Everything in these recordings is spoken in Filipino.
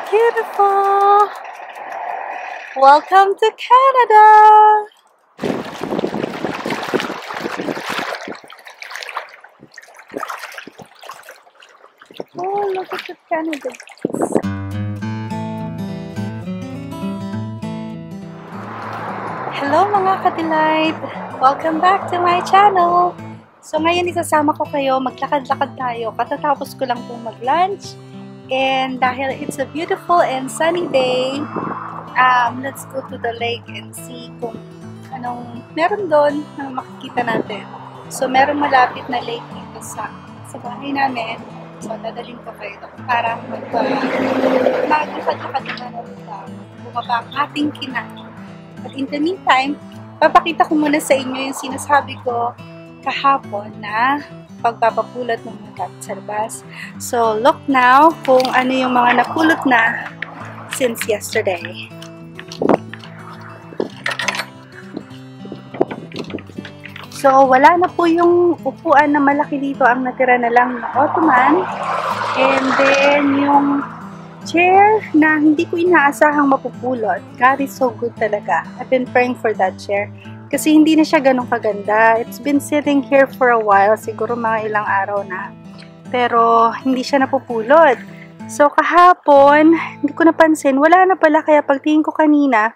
beautiful! Welcome to Canada! Oh, look at the Canada. Hello mga ka-delight! Welcome back to my channel! So ngayon isasama ko kayo, maglakad-lakad tayo. Katatapos ko lang pong mag-lunch. And dahil it's a beautiful and sunny day, let's go to the lake and see kung anong meron doon na makikita natin. So meron malapit na lake dito sa bahay namin. So dadalhin ko kayo doon para maglakad-lakad na bumaba ang ating kinain. But in the meantime, papakita ko muna sa inyo yung sinasabi ko kahapon na pagpapapulot ng mga gamit sa labas. So, look now kung ano yung mga napulot na since yesterday. So, wala na po yung upuan na malaki dito. Ang natira na lang na ottoman. And then, yung chair na hindi ko inaasahang mapupulot. God is so good talaga. I've been praying for that chair. Kasi hindi na siya ganun kaganda. It's been sitting here for a while. Siguro mga ilang araw na. Pero hindi siya napupulot. So kahapon, hindi ko napansin. Wala na pala. Kaya pagtingin ko kanina,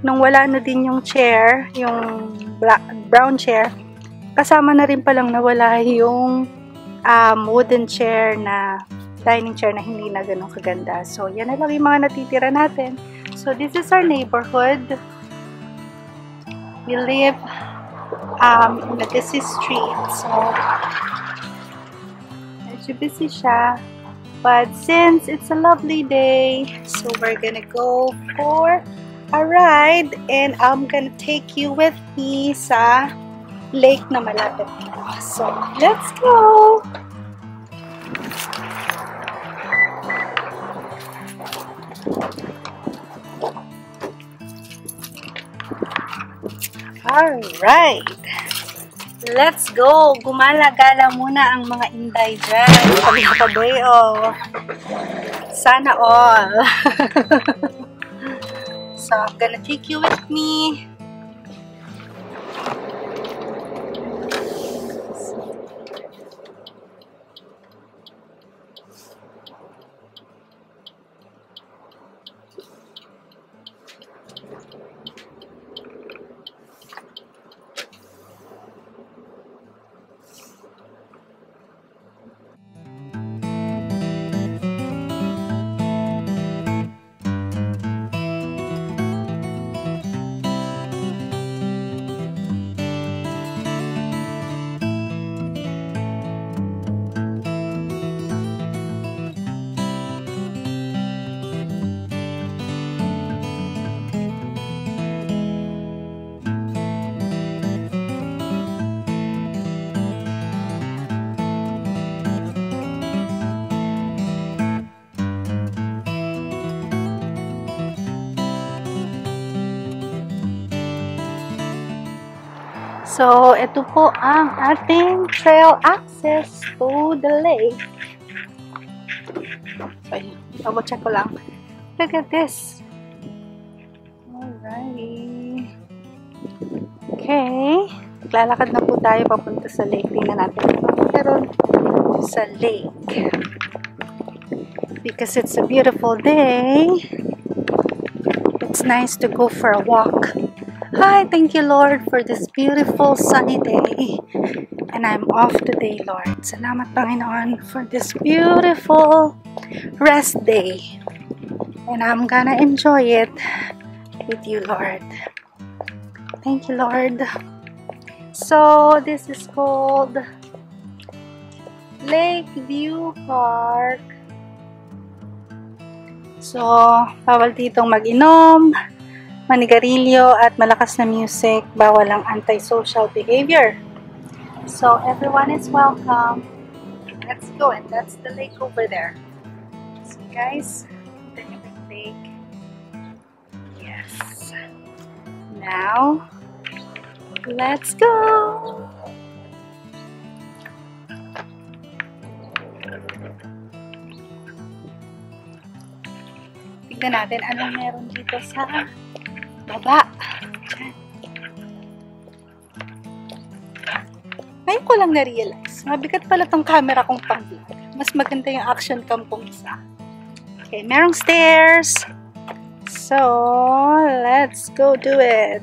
nung wala na din yung chair, yung brown chair, kasama na rin palang nawala yung wooden chair na dining chair na hindi na ganun kaganda. So, yan na lang yung mga natitira natin. So, this is our neighborhood. We live in a busy street. So, medyo busy siya. But since it's a lovely day, so we're gonna go for a ride and I'm gonna take you with me sa lake na malapit dito. So, let's go! Alright! Let's go! Gumala-gala muna ang mga inday dyan. Tabi-tabi, oh. Sana all. So, I'm gonna take you with me. So, ito po ang ating trail access to the lake. So, double check ko lang. Look at this. Alright. Okay. Lalakad na po tayo papunta sa lake. Tingnan natin kung meron sa lake. Because it's a beautiful day, it's nice to go for a walk. Hi, thank you Lord for this beautiful sunny day. And I'm off today, Lord. Salamat Panginoon for this beautiful rest day. And I'm gonna enjoy it with you, Lord. Thank you, Lord. So, this is called Lakeview Park. So, bawal ditong mag-inom, manigarilyo at malakas na music, bawal ang antisocial behavior. So, everyone is welcome. Let's go, and that's the lake over there. So, guys, the lake. Yes. Now, let's go! Tignan natin anong meron dito sa baba. Ngayon ko lang na-realize, mabigat pala tong camera kong pang-vlog. Mas maganda yung action cam kong isa. Okay, merong stairs. So, let's go do it.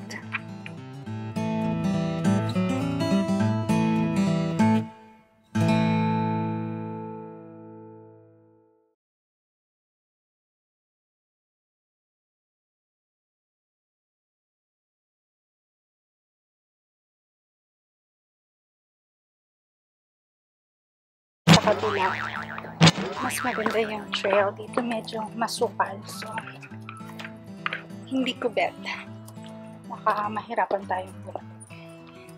Sa kabila, mas maganda yung trail. Dito medyo masukal. So, hindi ko bet. Baka mahirapan tayong buwan.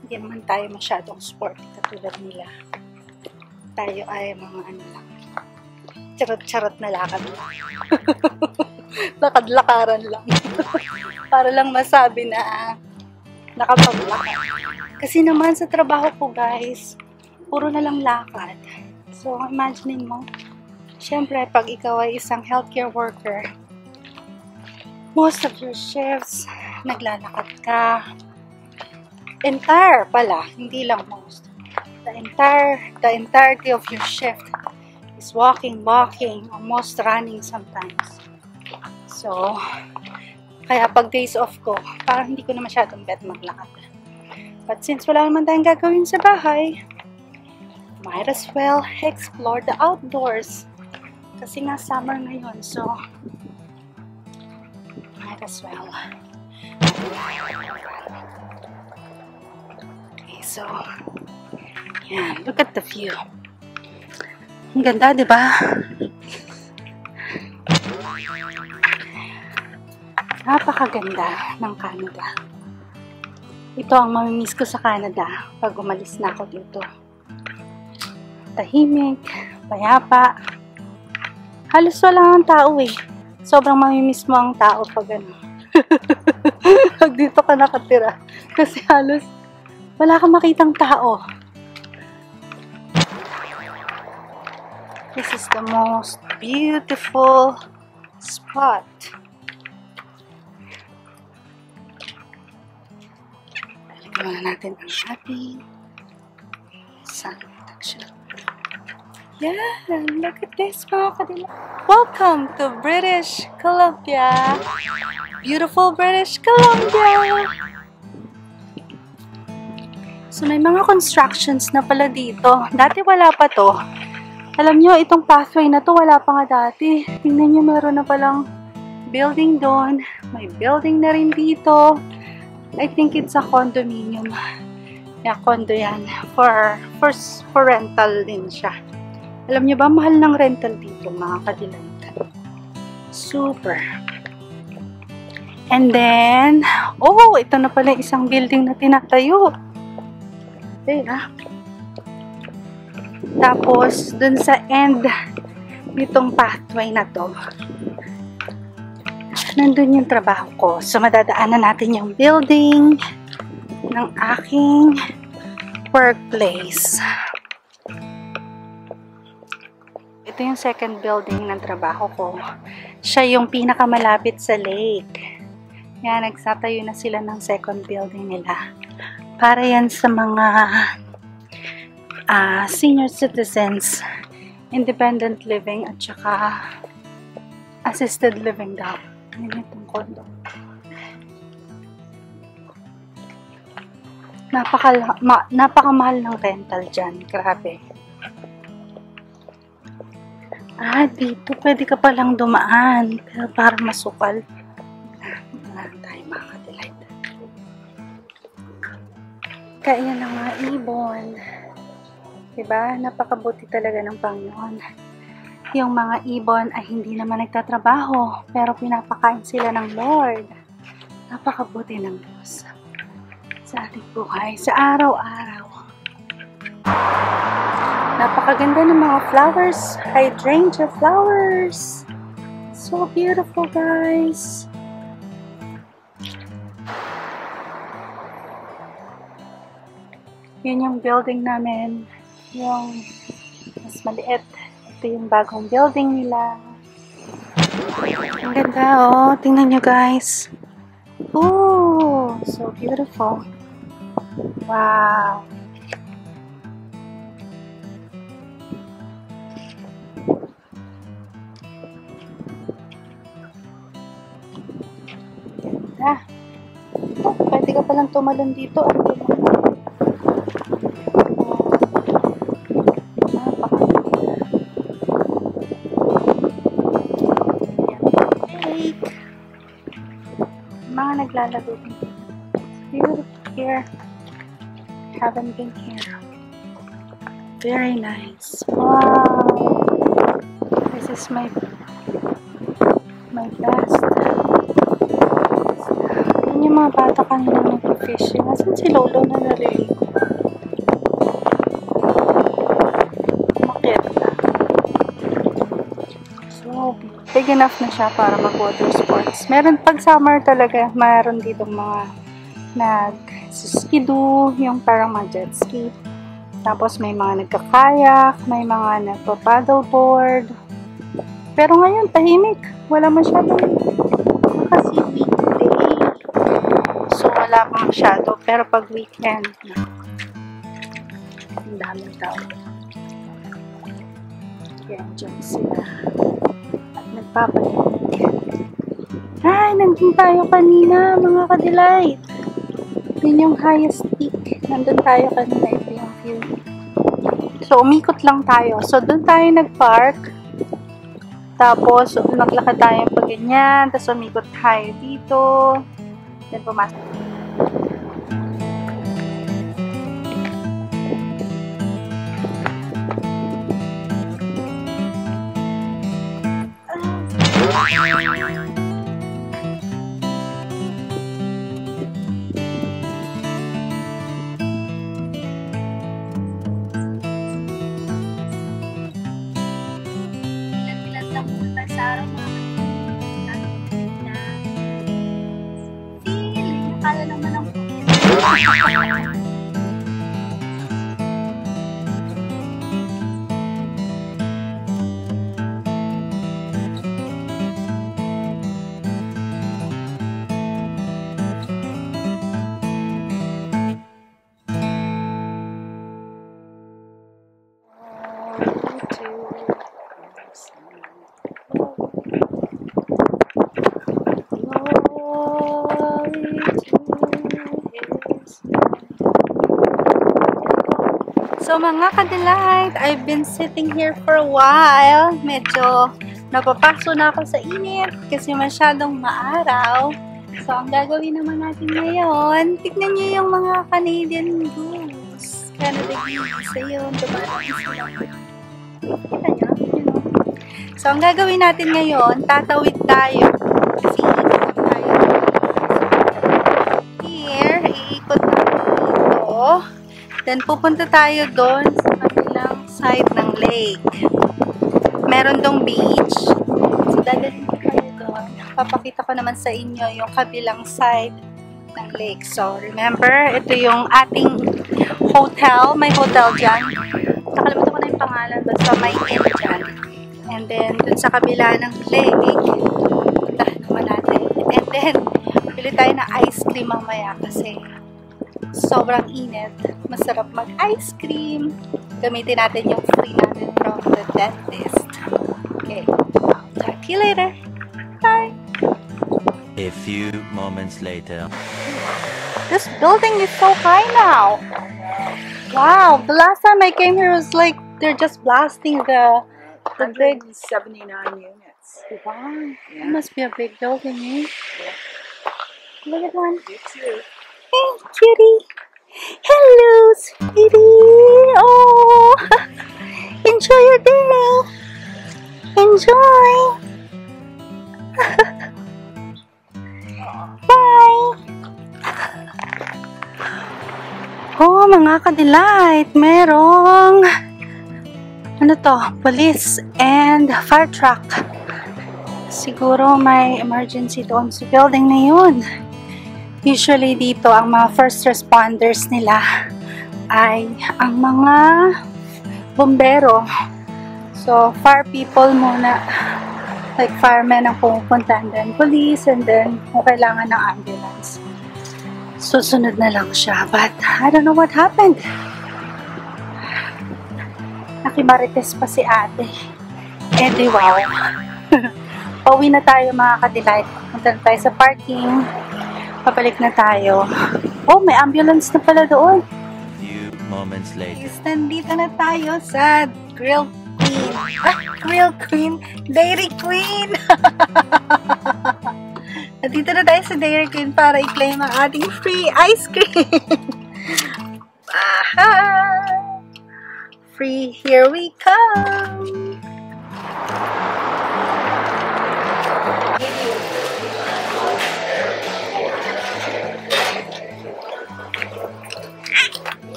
Hindi naman tayo masyadong sporty katulad nila. Tayo ay mga ano lang. Charot-charot na lakad lang. Lakad-lakaran lang. Para lang masabi na nakapaglakad. Kasi naman sa trabaho ko guys, puro na lang lakad. So, imagine mo, syempre, pag ikaw ay isang healthcare worker, most of your shifts, naglalakad ka. Entire pala, hindi lang most. The entirety of your shift is walking, almost running sometimes. So, kaya pag days off ko, parang hindi ko na masyadong bet maglakad. But since wala naman tayong gagawin sa bahay, might as well explore the outdoors. Kasi nga summer ngayon, so might as well. Okay, so yeah, look at the view. Ang ganda, di ba? Napakaganda ng Canada. Ito ang mamimiss ko sa Canada pag umalis na ako dito. Tahimik, payapa. Halos wala ang tao eh. Sobrang mamimiss mo ang tao pag ano. Pag dito ka nakatira. Kasi halos wala kang makitang tao. This is the most beautiful spot. Balikan muna natin ang ating sun protection. Yeah, look at this mga kadila. Welcome to British Columbia. Beautiful British Columbia. So may mga constructions na pala dito. Dati wala pa to. Alam nyo, itong pathway na to wala pa nga dati. Tingnan nyo, meron na palang building doon. May building na rin dito. I think it's a condominium. Yeah, condo yan. For rental din siya. Alam niyo ba, mahal ng rental dito, mga kadilayt. Super. And then, oh, ito na pala isang building na tinatayo. Okay, ha? Tapos, dun sa end nitong pathway na to, nandun yung trabaho ko. So, madadaanan natin yung building ng aking workplace. Ito yung second building ng trabaho ko. Siya yung pinakamalapit sa lake. Yan, nagsatayo na sila ng second building nila. Para yan sa mga senior citizens, independent living, at saka assisted living daw. Yan itong condo. Napakamahal ng rental dyan. Grabe. Dito pwede ka palang dumaan. Pero parang masukal. Wala tayo mga kadilayt. Kaya ng mga ibon. Diba? Napakabuti talaga ng Panginoon. Yung mga ibon ay hindi naman nagtatrabaho. Pero pinapakain sila ng Lord. Napakabuti ng Diyos. Sa ating buhay. Sa araw-araw. Napakaganda ng mga flowers. Hydrangea flowers. So beautiful, guys. Yun yung building namin. Yung mas maliit. Ito yung bagong building nila. Ang ganda, oh. Tingnan nyo, guys. Oh, so beautiful. Wow. Ganda. Oh, pwede ka palang tumalon dito. Mga naglalaro dito. Beautiful here. Haven't been here. Very nice. Wow. This is my best. Yan yung mga bata kanina nag-fishing. Asan si Lolo na naliligo? Makit. So, big enough na siya para mag-water sports. Meron, pag summer talaga, mayroon dito mga nag-skidoo, yung parang mga jet ski. Tapos may mga nagkakayak, may mga nagpa-paddleboard. Pero ngayon, tahimik. Wala masyadong kasi weekday. So, wala pa masyado. Pero pag weekend, ang daming tao. Kaya dyan sila. Nagpapalit. Ay, nandun tayo kanina, mga ka-delight. Yun yung highest peak. Nandun tayo kanina. Ito yung view. So, umikot lang tayo. So, doon tayo nag-park. Tapos, naglakad tayo pa ganyan. Tapos, umikot tayo dito. Then, pumasok. Kala naman ang So mga ka-delight, I've been sitting here for a while. Medyo napapaso na ako sa init kasi masyadong maaraw. So ang gagawin naman natin ngayon, tignan nyo yung mga Canadian goose. Canada geese. Ayun, dumating sila. Kita nyo? So ang gagawin natin ngayon, tatawid tayo. Kasi iikot tayo. Here, iikot tayo dito. Then, pupunta tayo doon sa kabilang side ng lake. Meron dong beach. So, dadalhin ko kayo doon. Papakita ko naman sa inyo yung kabilang side ng lake. So, remember, ito yung ating hotel. May hotel dyan. Nakalimutan ko na yung pangalan. Basta may inn dyan. And then, doon sa kabila ng lake, puntahan naman natin. And then, bili tayo ng ice cream mamaya kasi sobrang init. Masarap mag-ice cream. Gamitin natin yung free natin from the dentist. Okay. I'll talk to you later. Bye! A few moments later. This building is so high now. Wow! The last time I came here was like they're just blasting the big 79 units. Wow! Yeah. It must be a big building, eh? Yeah. Look at one. You too. Hey, cutie. Hello, sweetie. Oh, enjoy your day. Enjoy. Bye. Oh, mga ka-delight. Merong ano to? Police and fire truck. Siguro may emergency doon sa building na yun. Usually dito, ang mga first responders nila ay ang mga bombero. So, fire people muna Like firemen ang pumupunta, and then police, and then kung kailangan ng ambulance. Susunod na lang siya, but I don't know what happened. Nakimarites pa si ate. Eh di wow. Pauwi na tayo mga ka-delight. Punta na tayo sa parking. Pabalik na tayo. Oh, may ambulance na pala doon. Few moments later. Nandito na tayo sa Grill Queen. Grill Queen? Dairy Queen! Nandito na tayo sa Dairy Queen para i-claim ang ating free ice cream. Free, here we come!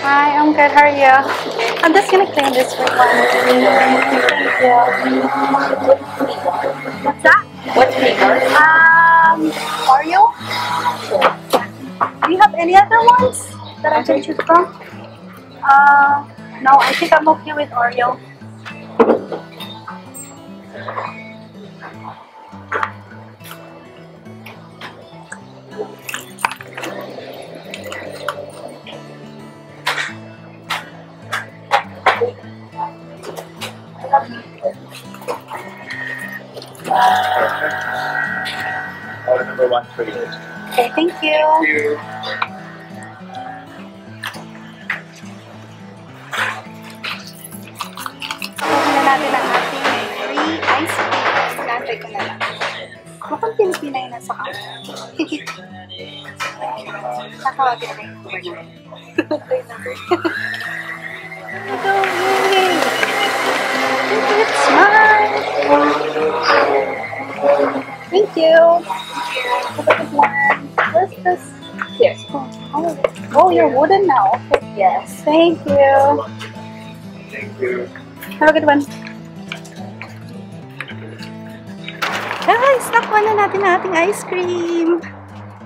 Hi, I'm good. How are you? I'm just gonna claim this for one. Thank you. What's that? What flavor? Oreo? Do you have any other ones that I can choose from? No, I think I'm okay with Oreo. Order number 1 for you. Okay, thank you. Kukuha na natin ang ating free ice cream. Nantay ko na lang. Mukhang Pilipina yun nasa kamay. Nakawagin rin. Ito, yay! It's mine! Thank you! Where's this? Here. Oh, you're wooden now. Okay. Yes. Thank you. Thank you. Have a good one. Guys, nakuha na natin ang ating ice cream.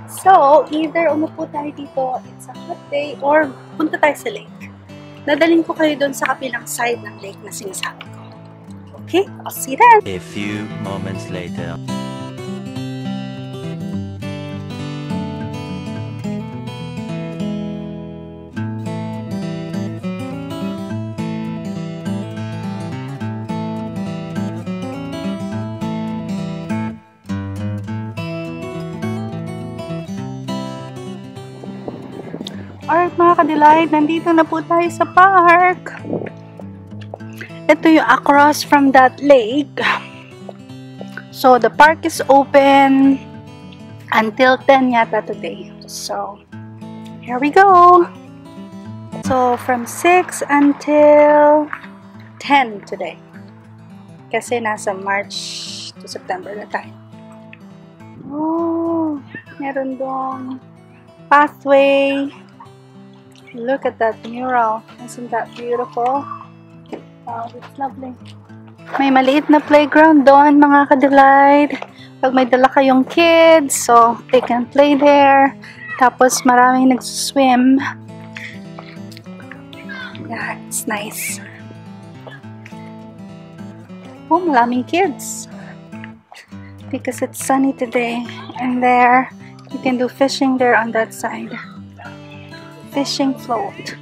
So, either umupo tayo dito, it's a hot day, or punta tayo sa lake. Dadalhin ko kayo doon sa kapilang side ng lake na sinasabi ko. Okay? I'll see you then. A few moments later. Alright mga ka-delight, nandito na po tayo sa park. Ito yung across from that lake. So, the park is open until 10 yata today. So, here we go. So, from 6 until 10 today. Kasi nasa March to September na tayo. Oh, meron dong pathway. Look at that mural. Isn't that beautiful? Wow, it's lovely. May maliit na playground doon, mga ka-delight. Pag may dala kayong kids, so they can play there. Tapos maraming nag-swim. Yeah, it's nice. Oh, maraming kids. Because it's sunny today. And there, you can do fishing there on that side. Fishing float.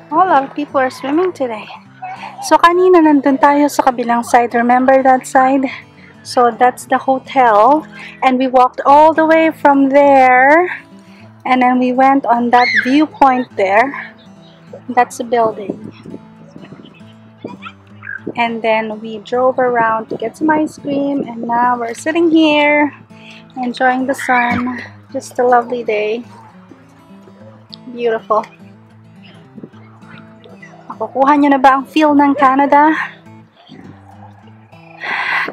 Oh, a lot of people are swimming today. So, kanina nandun tayo sa kabilang side. Remember that side? So, that's the hotel. And we walked all the way from there. And then we went on that viewpoint there. That's the building. And then we drove around to get some ice cream. And now we're sitting here, enjoying the sun. Just a lovely day. Beautiful. Makukuha nyo na ba ang feel ng Canada?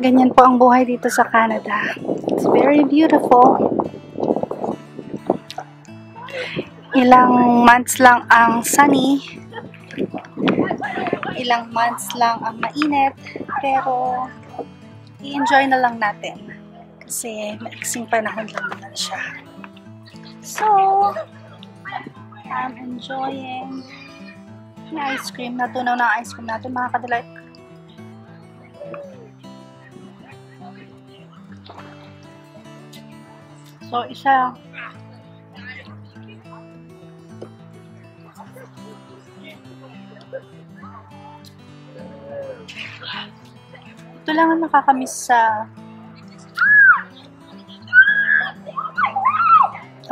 Ganyan po ang buhay dito sa Canada. It's very beautiful. Ilang months lang ang sunny. Ilang months lang ang mainit. Pero, i-enjoy na lang natin. Kasi maiksing panahon lang naman siya. So, I'm enjoying the ice cream. Natunaw na ang ice cream natin, mga kadelight. So, isa. Ito lang ang nakakamiss sa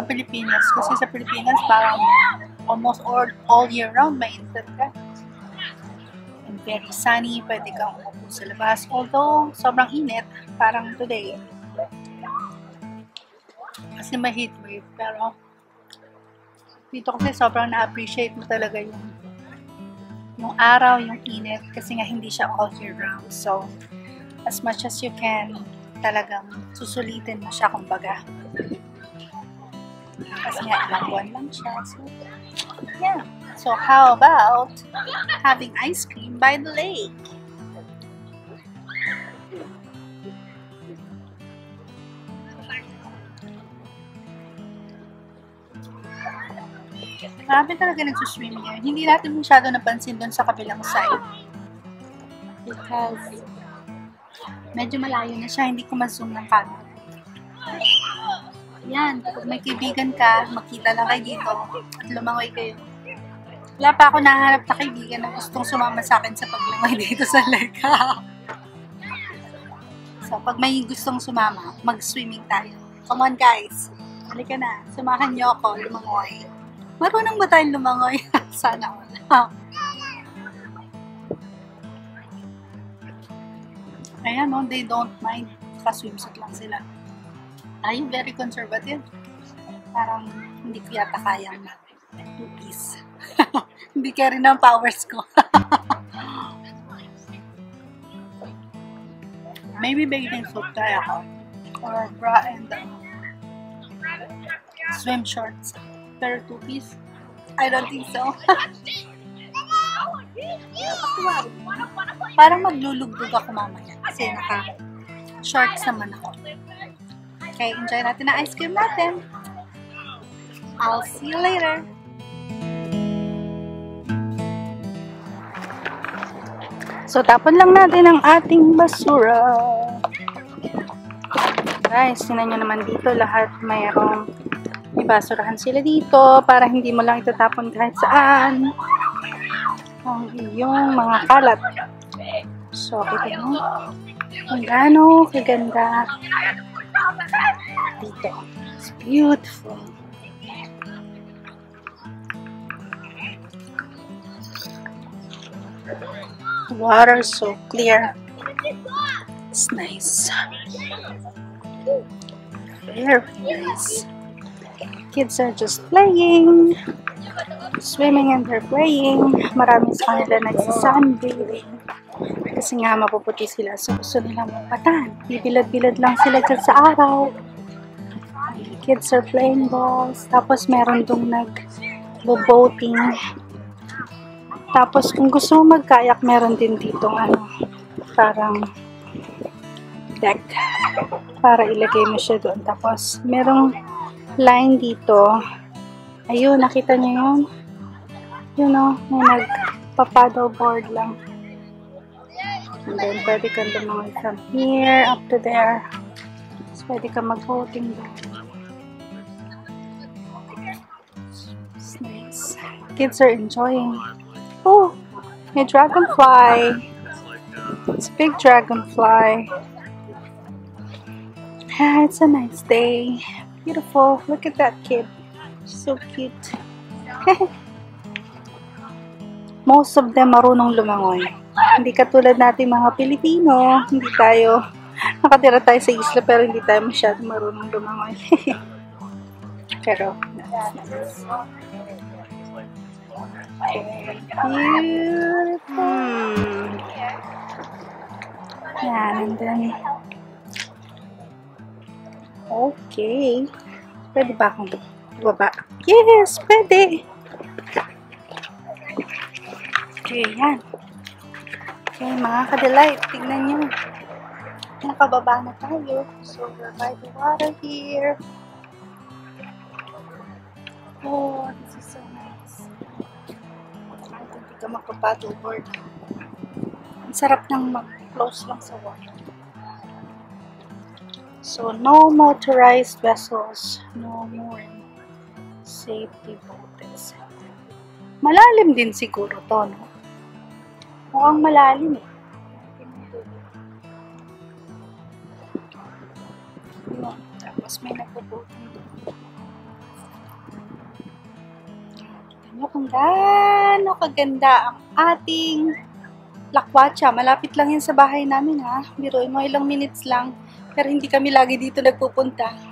Pilipinas. Kasi sa Pilipinas, parang almost all year round mainit ka. And very sunny. Pwede kang umupo sa labas. Although, sobrang init. Parang today. Kasi may heat wave. Pero, dito kasi sobrang na-appreciate mo talaga yung araw, yung init. Kasi nga hindi siya all year round. So, as much as you can, talagang susulitin mo siya kumbaga. Kasi nga ilang buwan lang siya. So, yeah. So, how about having ice cream by the lake? Marami talaga nagsuswimming ngayon. Hindi natin masyado napansin doon sa kabilang side. Because medyo malayo na siya. Hindi ko ma-zoom ng camera. Yan. Kapag may kaibigan ka, makita lang kayo dito at lumangoy kayo. Wala pa ako nahanap na kaibigan na gustong sumama sa akin sa paglangoy dito sa lake. So, pag may gustong sumama, mag-swimming tayo. Come on guys. Halika na. Sumahan niyo ako lumangoy. Marunong ba tayong lumangoy? Sana wala. Ayan, no, they don't mind. Ka-swimsuit lang sila. Tayo, very conservative. Parang hindi ko yata kayang two-piece. Hindi kaya rin ang powers ko. Maybe bathing suit tayo ako. Or bra and swim shorts. Pero two-piece? I don't think so. Parang maglulugbog ako mamaya. Kasi naka-shorts naman ako. Okay, enjoy natin ang ice cream natin. I'll see you later. So, tapon lang natin ang ating basura. Guys, tinan nyo naman dito. Lahat mayroong ibasurahan sila dito para hindi mo lang itatapon kahit saan ang iyong mga kalat. So, kita mo kung gaano kaganda dito. It's beautiful. The water is so clear. It's nice. Very nice. Kids are just playing, swimming and they're playing. Marami sa kanila nagsasunbathing. Kasi nga mapuputi sila. So gusto nilang mapatan. Bibilad-bilad lang sila dyan sa araw. Kids are playing balls. Tapos meron dong nag-boating. Tapos kung gusto mo mag-kayak, meron din ditong parang deck. Para ilagay mo siya doon. Tapos merong line dito. Ayun, nakita niyo yun? Yun o, may nagpa-paddle board lang. And then, pwede kang lumangoy from here up to there. So, pwede kang mag-boating doon. It's nice. Kids are enjoying. Oh, may dragonfly. It's a big dragonfly. Ah, it's a nice day. Beautiful. Look at that kid. So cute. Most of them marunong lumangoy. Hindi katulad natin mga Pilipino. Hindi tayo, nakatira tayo sa isla pero hindi tayo masyadong marunong lumangoy. Pero, nice. Beautiful. Yan, and then, okay. Pwede ba akong baba? Yes, pwede. Okay, yan. Okay, mga kadelight, tignan nyo. Nakababa na tayo. So, we're by the water here. Oh, this is so nice. ka magpa-paddleboard. Ang sarap nang mag-close lang sa water. So, no motorized vessels, no more safety boats. Malalim din siguro to, no? Mukhang malalim eh. Tapos may nagpo-boating doon. Tignan nyo kung gaano kaganda ang ating lakwatsa. Malapit lang yan sa bahay namin, ha? Biruin mo, ilang minutes lang. Pero hindi kami lagi dito nagpupunta.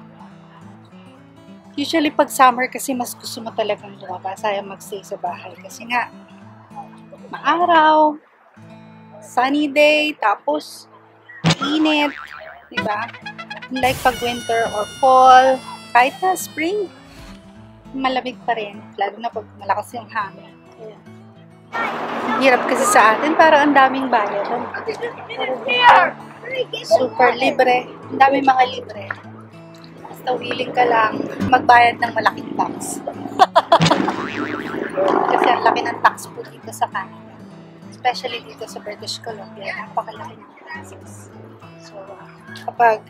Usually pag summer kasi mas gusto mo talagang lumabas, ayaw magstay sa bahay. Kasi nga, maaraw, sunny day, tapos init, diba? Like pag winter or fall, kahit na spring, malamig pa rin. Lalo na pag malakas yung hangin. Hirap kasi sa atin, parang ang daming bayad. Super libre. Ang daming mga libre. Basta willing ka lang magbayad ng malaking tax. Kasi ang laki ng tax po dito sa Canada. Especially dito sa British Columbia. Napakalaki ng taxes. So, kapag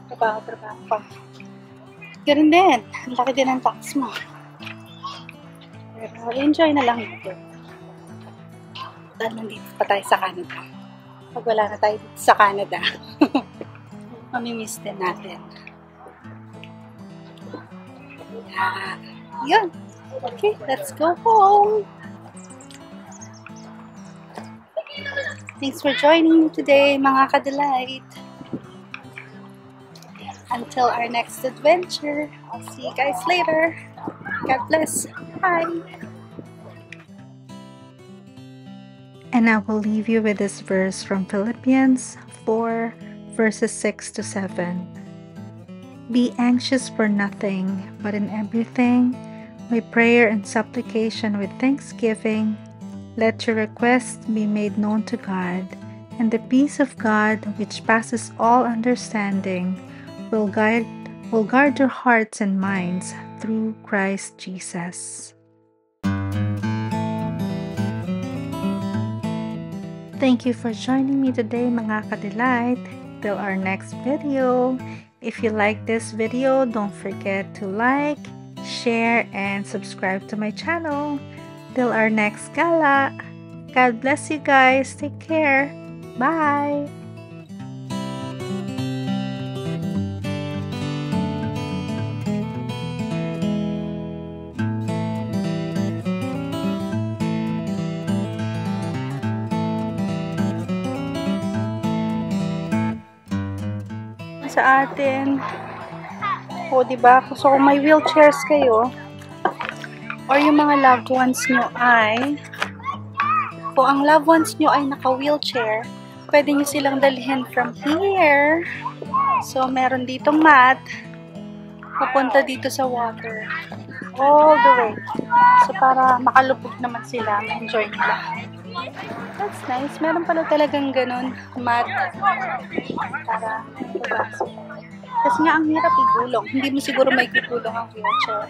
trabaho pa, ganun din. Ang laki din ng tax mo. Pero enjoy na lang dito. Dahil nandito pa tayo sa Canada. Pag wala na tayo dito sa Canada, mamimiss din natin. Yun. Okay, let's go home. Thanks for joining me today, mga ka-delight. Until our next adventure, I'll see you guys later. God bless. Bye. And I will leave you with this verse from Philippians 4, verses 6 to 7. Be anxious for nothing, but in everything, by prayer and supplication with thanksgiving, let your requests be made known to God, and the peace of God, which passes all understanding, will guard your hearts and minds through Christ Jesus. Thank you for joining me today, mga ka-delight. Till our next video. If you like this video, don't forget to like, share, and subscribe to my channel. Till our next gala. God bless you guys. Take care. Bye. Sa atin. O, diba? So, kung may wheelchairs kayo, or yung mga loved ones nyo ay, kung ang loved ones nyo ay naka-wheelchair, pwede nyo silang dalhin from here. So, meron ditong mat, papunta dito sa water. All the way. So, para makalupog naman sila, ma-enjoy nila. That's nice. Meron pala talagang ganun, mat. Para mabasa. Kasi nga, ang hirap igulong. Hindi mo siguro may gulong ang wheelchair.